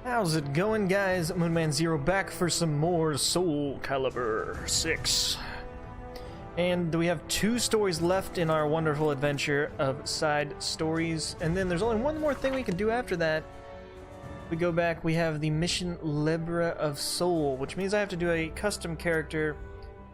How's it going, guys? Moonmanzero back for some more SOULCALIBUR 6. And we have 2 stories left in our wonderful adventure of side stories. And then there's only one more thing we can do after that. We go back, we have the Mission Libre of Soul, which means I have to do a custom character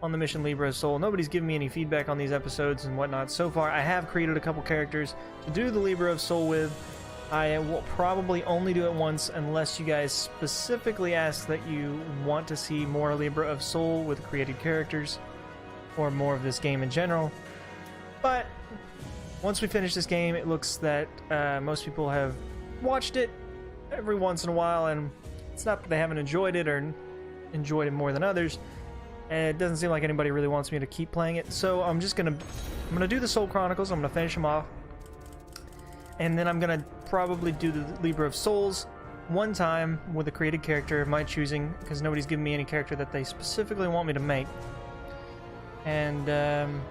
on the Mission Libre of Soul. Nobody's given me any feedback on these episodes and whatnot. So far, I have created a couple characters to do the Libre of Soul with. I will probably only do it once unless you guys specifically ask that you want to see more Libre of Soul with created characters, or more of this game in general. But once we finish this game, it looks that most people have watched it every once in a while, and it's not that they haven't enjoyed it or enjoyed it more than others. And it doesn't seem like anybody really wants me to keep playing it, so I'm gonna do the Soul Chronicles. I'm gonna finish them off, and then I'm gonna probably do the Libre of Souls one time with a created character of my choosing, because nobody's given me any character that they specifically want me to make. And then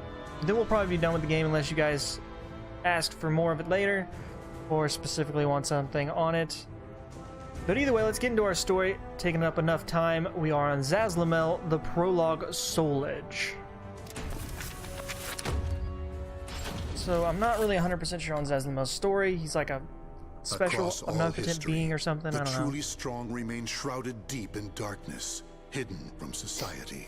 we'll probably be done with the game unless you guys ask for more of it later or specifically want something on it. But either way, let's get into our story. Taking up enough time, we are on Zasalamel, the Prologue Soul Edge. So I'm not really 100% sure on Zasalamel's story. He's like a special omnipotent being or something, I don't know. The truly strong remain shrouded deep in darkness, hidden from society.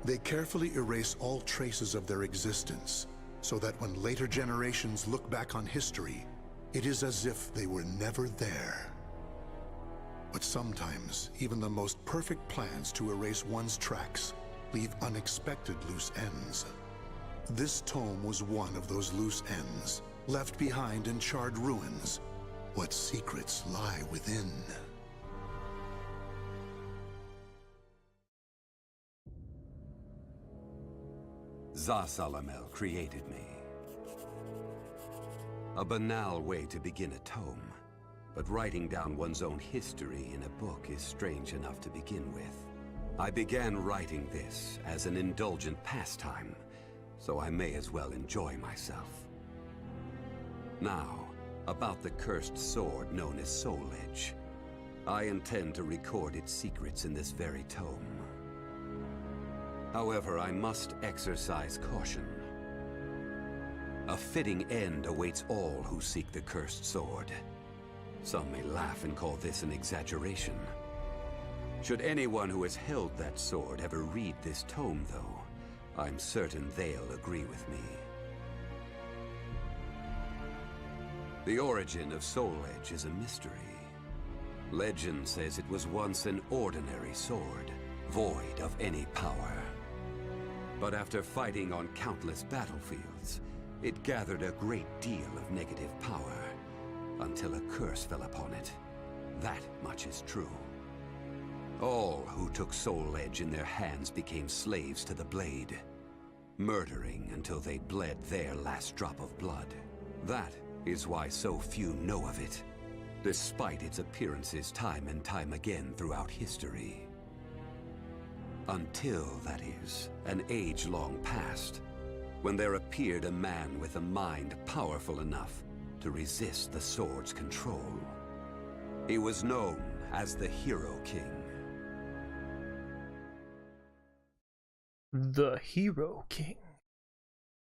They carefully erase all traces of their existence, so that when later generations look back on history, it is as if they were never there. But sometimes, even the most perfect plans to erase one's tracks leave unexpected loose ends. This tome was one of those loose ends, left behind in charred ruins. What secrets lie within? Zasalamel created me. A banal way to begin a tome, but writing down one's own history in a book is strange enough to begin with. I began writing this as an indulgent pastime, so I may as well enjoy myself. Now, about the cursed sword known as Soul Edge. I intend to record its secrets in this very tome. However, I must exercise caution. A fitting end awaits all who seek the cursed sword. Some may laugh and call this an exaggeration. Should anyone who has held that sword ever read this tome, though, I'm certain they'll agree with me. The origin of Soul Edge is a mystery. Legend says it was once an ordinary sword, void of any power. But after fighting on countless battlefields, it gathered a great deal of negative power, until a curse fell upon it. That much is true. All who took Soul Edge in their hands became slaves to the blade, murdering until they bled their last drop of blood. That is why so few know of it, despite its appearances time and time again throughout history. Until, that is, an age long past, when there appeared a man with a mind powerful enough to resist the sword's control. He was known as the Hero King. The Hero King.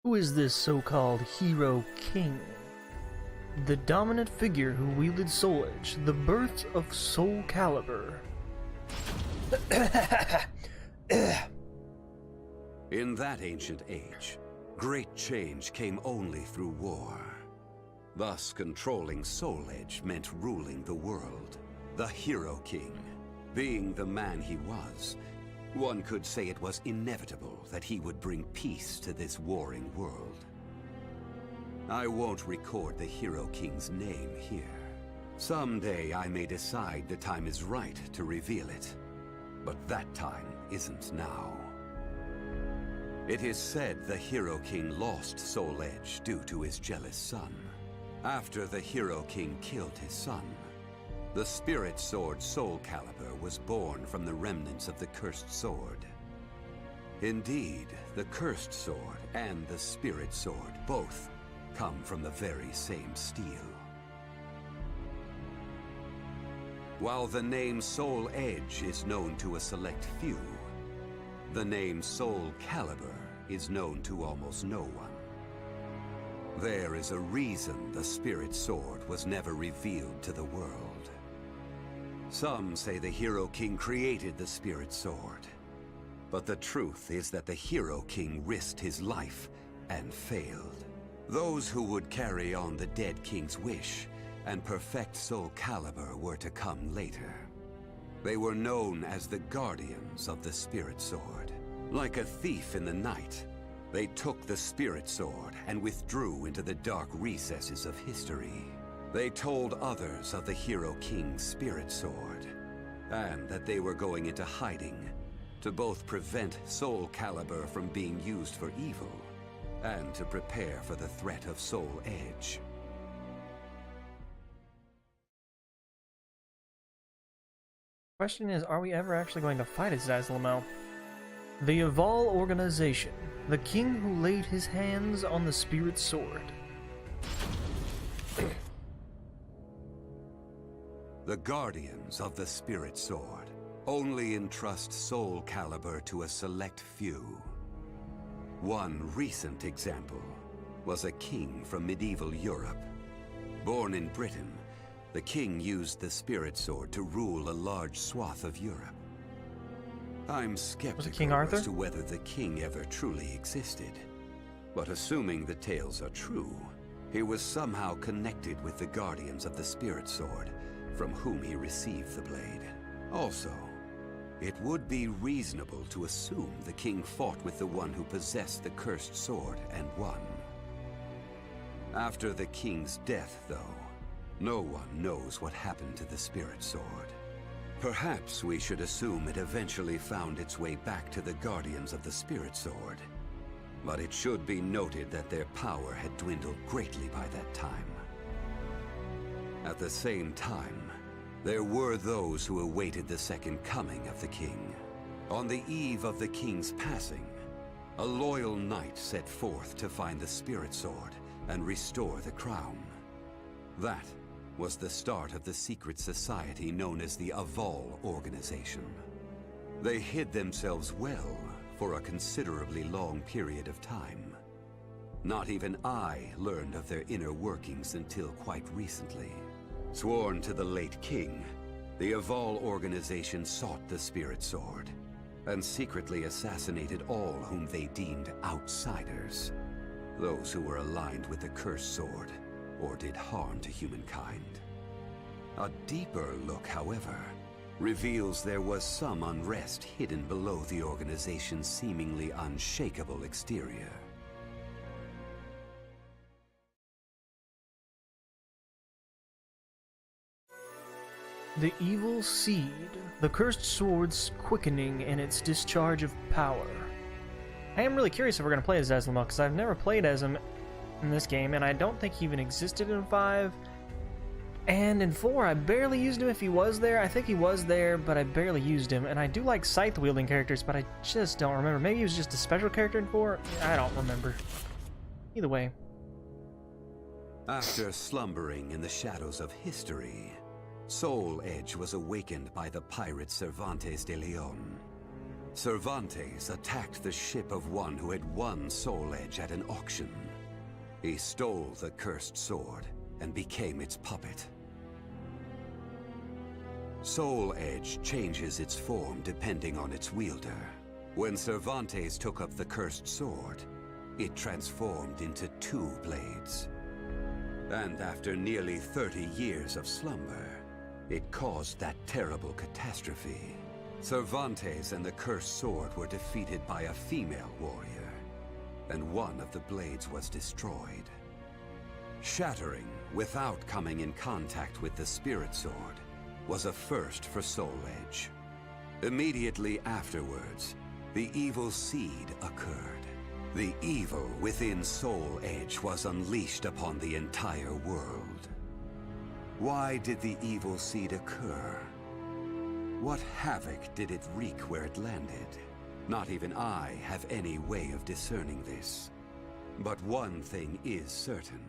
Who is this so-called Hero King? The dominant figure who wielded Soul Edge, the birth of SOULCALIBUR. In that ancient age, great change came only through war. Thus, controlling Soul Edge meant ruling the world. The Hero King, being the man he was, one could say it was inevitable that he would bring peace to this warring world. I won't record the Hero King's name here. Someday I may decide the time is right to reveal it, but that time isn't now. It is said the Hero King lost Soul Edge due to his jealous son. After the Hero King killed his son, The spirit sword SOULCALIBUR was born from the remnants of the cursed sword. Indeed, the cursed sword and the spirit sword both come from the very same steel. While the name Soul Edge is known to a select few, the name SOULCALIBUR is known to almost no one. There is a reason the spirit sword was never revealed to the world. Some say the Hero King created the spirit sword, but the truth is that the Hero King risked his life and failed. Those who would carry on the dead king's wish and perfect SOULCALIBUR were to come later. They were known as the Guardians of the Spirit Sword. Like a thief in the night, they took the Spirit Sword and withdrew into the dark recesses of history. They told others of the Hero King's Spirit Sword, and that they were going into hiding to both prevent SOULCALIBUR from being used for evil, and to prepare for the threat of Soul Edge. Question is, are we ever actually going to fight a Zasalamel? The Aval organization, the king who laid his hands on the spirit sword. The Guardians of the Spirit Sword only entrust SOULCALIBUR to a select few. One recent example was a king from medieval Europe. Born in Britain, the king used the spirit sword to rule a large swath of Europe. I'm skeptical as to whether the king ever truly existed, but assuming the tales are true, he was somehow connected with the Guardians of the Spirit Sword, from whom he received the blade. Also, it would be reasonable to assume the king fought with the one who possessed the cursed sword and won. After the king's death, though, no one knows what happened to the spirit sword. Perhaps we should assume it eventually found its way back to the Guardians of the Spirit Sword. But it should be noted that their power had dwindled greatly by that time. At the same time, there were those who awaited the second coming of the king. On the eve of the king's passing, a loyal knight set forth to find the spirit sword and restore the crown. That was the start of the secret society known as the Aval organization. They hid themselves well for a considerably long period of time. Not even I learned of their inner workings until quite recently. Sworn to the late king, the Aval organization sought the spirit sword and secretly assassinated all whom they deemed outsiders, those who were aligned with the cursed sword or did harm to humankind. A deeper look, however, reveals there was some unrest hidden below the organization's seemingly unshakable exterior. The evil seed, the cursed sword's quickening in its discharge of power. I am really curious if we're going to play as Zasalamel, because I've never played as him in this game, and I don't think he even existed in 5. And in 4, I barely used him if he was there. I think he was there, but I barely used him. And I do like scythe-wielding characters, but I just don't remember. Maybe he was just a special character in 4? I don't remember. Either way. After slumbering in the shadows of history, Soul Edge was awakened by the pirate Cervantes de Leon. Cervantes attacked the ship of one who had won Soul Edge at an auction. He stole the cursed sword and became its puppet. Soul Edge changes its form depending on its wielder. When Cervantes took up the cursed sword, it transformed into 2 blades. And after nearly 30 years of slumber, it caused that terrible catastrophe. Cervantes and the cursed sword were defeated by a female warrior, and one of the blades was destroyed. Shattering without coming in contact with the spirit sword was a first for Soul Edge. Immediately afterwards, the evil seed occurred. The evil within Soul Edge was unleashed upon the entire world. Why did the evil seed occur? What havoc did it wreak where it landed? Not even I have any way of discerning this. But one thing is certain.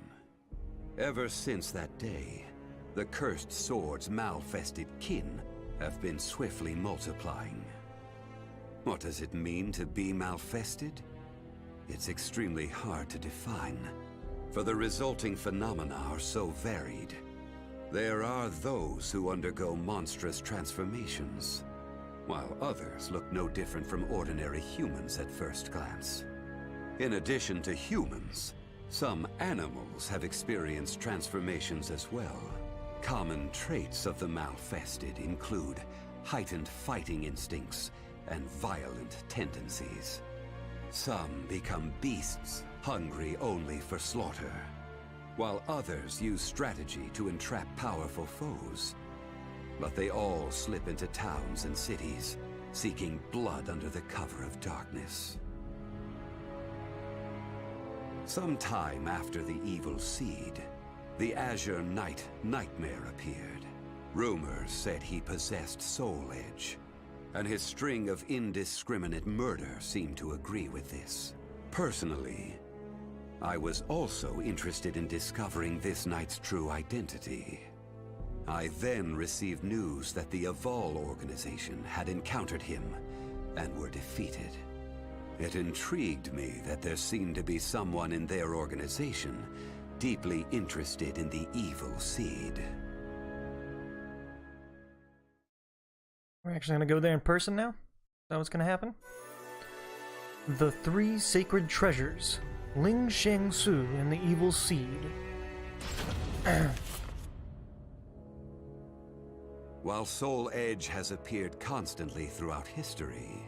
Ever since that day, the cursed sword's malfested kin have been swiftly multiplying. What does it mean to be malfested? It's extremely hard to define, for the resulting phenomena are so varied. There are those who undergo monstrous transformations, while others look no different from ordinary humans at first glance. In addition to humans, some animals have experienced transformations as well. Common traits of the malfested include heightened fighting instincts and violent tendencies. Some become beasts, hungry only for slaughter, while others use strategy to entrap powerful foes. But they all slip into towns and cities, seeking blood under the cover of darkness. Sometime after the evil seed, the Azure Knight Nightmare appeared. Rumors said he possessed Soul Edge, and his string of indiscriminate murder seemed to agree with this. Personally, I was also interested in discovering this knight's true identity. I then received news that the Aval organization had encountered him and were defeated. It intrigued me that there seemed to be someone in their organization deeply interested in the evil seed. We're actually going to go there in person now? Is that what's going to happen? The Three Sacred Treasures. Ling Sheng Su and the Evil Seed. While Soul Edge has appeared constantly throughout history,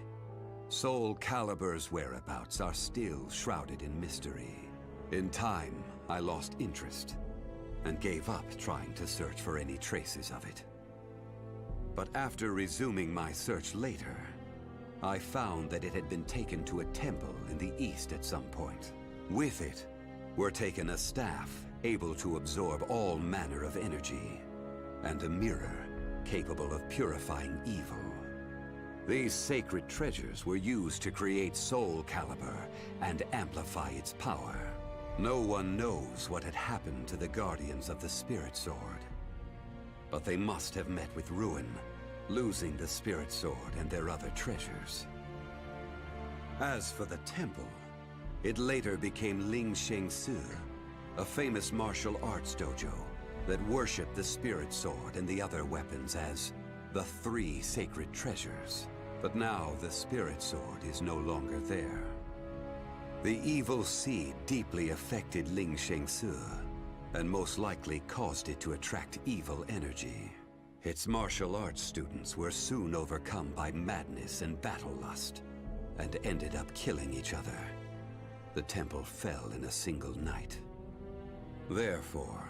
SOULCALIBUR's whereabouts are still shrouded in mystery. In time, I lost interest and gave up trying to search for any traces of it. But after resuming my search later, I found that it had been taken to a temple in the east at some point. With it were taken a staff able to absorb all manner of energy, and a mirror capable of purifying evil. These sacred treasures were used to create SOULCALIBUR and amplify its power. No one knows what had happened to the Guardians of the Spirit Sword, but they must have met with ruin, losing the Spirit Sword and their other treasures. As for the temple, it later became Ling Sheng Su, a famous martial arts dojo that worshipped the Spirit Sword and the other weapons as the Three Sacred Treasures. But now the Spirit Sword is no longer there. The evil seed deeply affected Ling Sheng Su, and most likely caused it to attract evil energy. Its martial arts students were soon overcome by madness and battle lust, and ended up killing each other. The temple fell in a single night. Therefore,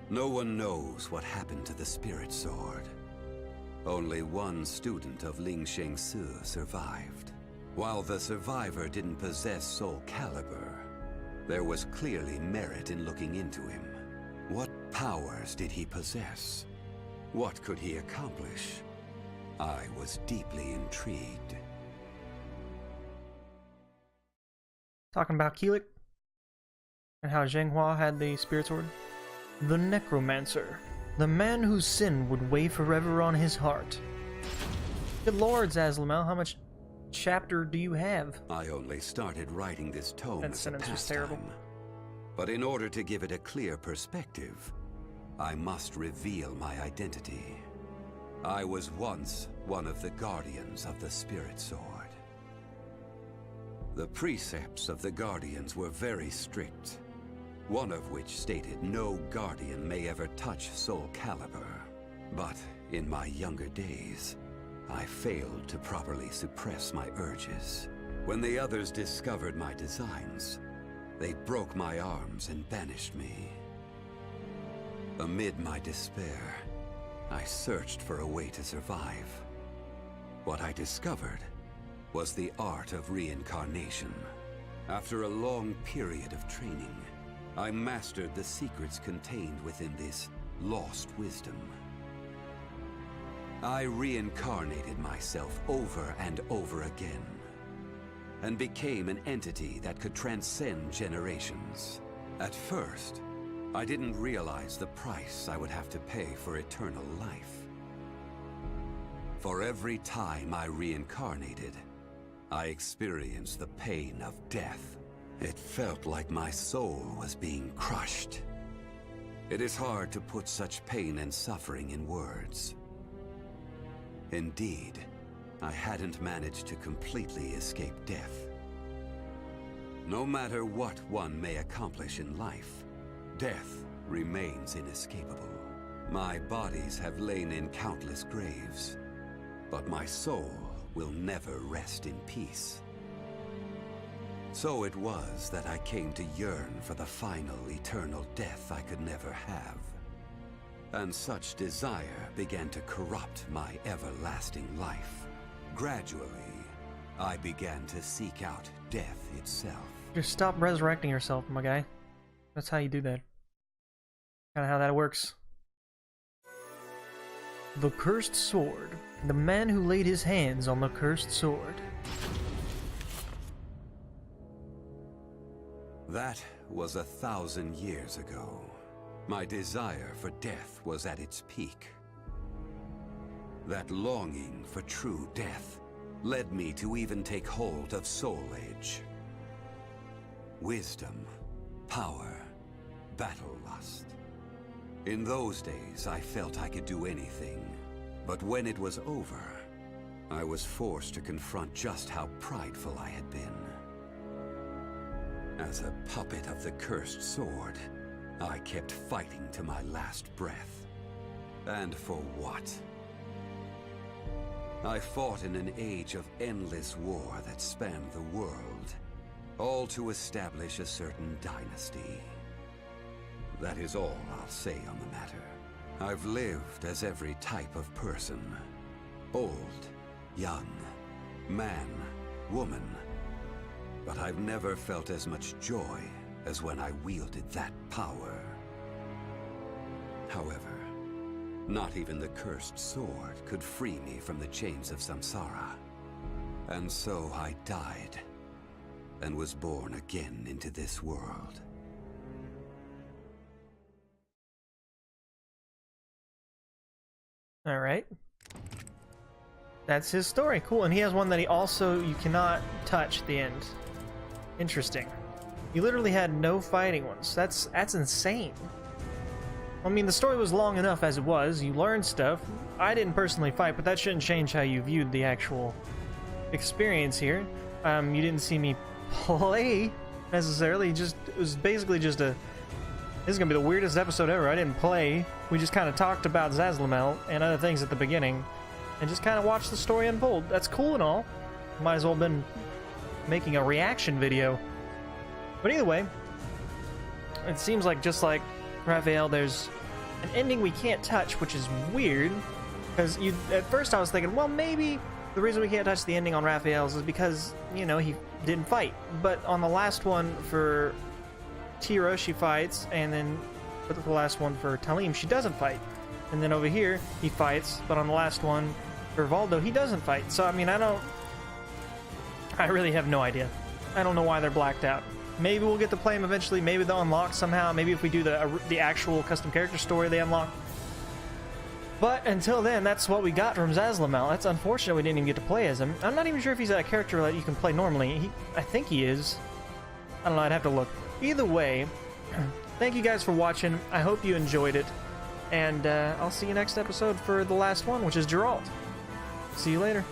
no one knows what happened to the Spirit Sword. Only one student of Ling Sheng Su survived. While the survivor didn't possess SOULCALIBUR, there was clearly merit in looking into him. What powers did he possess? What could he accomplish? I was deeply intrigued. Talking about Keelik and how Zhenghua had the Spirit Sword. The Necromancer. The man whose sin would weigh forever on his heart. Good lord, Zasalamel, how much chapter do you have? I only started writing this tome That as a sentence was terrible. pastime. But in order to give it a clear perspective, I must reveal my identity. I was once one of the Guardians of the Spirit Sword. The precepts of the Guardians were very strict, one of which stated no Guardian may ever touch SOULCALIBUR. But in my younger days, I failed to properly suppress my urges. When the others discovered my designs, they broke my arms and banished me. Amid my despair, I searched for a way to survive. What I discovered was the art of reincarnation. After a long period of training, I mastered the secrets contained within this lost wisdom. I reincarnated myself over and over again, and became an entity that could transcend generations. At first, I didn't realize the price I would have to pay for eternal life. For every time I reincarnated, I experienced the pain of death. It felt like my soul was being crushed. It is hard to put such pain and suffering in words. Indeed, I hadn't managed to completely escape death. No matter what one may accomplish in life, death remains inescapable. My bodies have lain in countless graves, but my soul will never rest in peace. So it was that I came to yearn for the final eternal death I could never have. And such desire began to corrupt my everlasting life. Gradually, I began to seek out death itself. Just stop resurrecting yourself, my guy. That's how you do that. Kinda how that works. The Cursed Sword. The man who laid his hands on the Cursed Sword. That was 1,000 years ago. My desire for death was at its peak. That longing for true death led me to even take hold of Soul Edge. Wisdom, power, battle lust. In those days, I felt I could do anything. But when it was over, I was forced to confront just how prideful I had been. As a puppet of the Cursed Sword, I kept fighting to my last breath. And for what? I fought in an age of endless war that spanned the world, all to establish a certain dynasty. That is all I'll say on the matter. I've lived as every type of person. Old, young, man, woman. But I've never felt as much joy as when I wielded that power. However, not even the Cursed Sword could free me from the chains of samsara. And so I died, and was born again into this world. Alright. That's his story. Cool. And he has one that he also, you cannot touch at the end. Interesting. You literally had no fighting ones. That's insane. I mean, the story was long enough as it was. You learned stuff. I didn't personally fight, but that shouldn't change how you viewed the actual experience here. You didn't see me play necessarily. It was basically just a... This is going to be the weirdest episode ever. I didn't play. We just kind of talked about Zasalamel and other things at the beginning. And just kind of watched the story unfold. That's cool and all. Might as well have been making a reaction video. But either way, it seems like just like Raphael, there's an ending we can't touch, which is weird. Because at first I was thinking, well, maybe the reason we can't touch the ending on Raphael's is because, you know, he didn't fight. But on the last one for Tira, she fights, and then for the last one for Talim, she doesn't fight. And then over here, he fights, but on the last one for Valdo, he doesn't fight. So, I mean, I really have no idea. I don't know why they're blacked out. Maybe we'll get to play them eventually. Maybe they'll unlock somehow. Maybe if we do the actual custom character story, they unlock. But until then, that's what we got from Zasalamel. That's unfortunate we didn't even get to play as him. I'm not even sure if he's a character that you can play normally. I think he is. I don't know, I'd have to look. Either way, thank you guys for watching. I hope you enjoyed it. And I'll see you next episode for the last one, which is Geralt. See you later.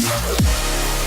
Yeah.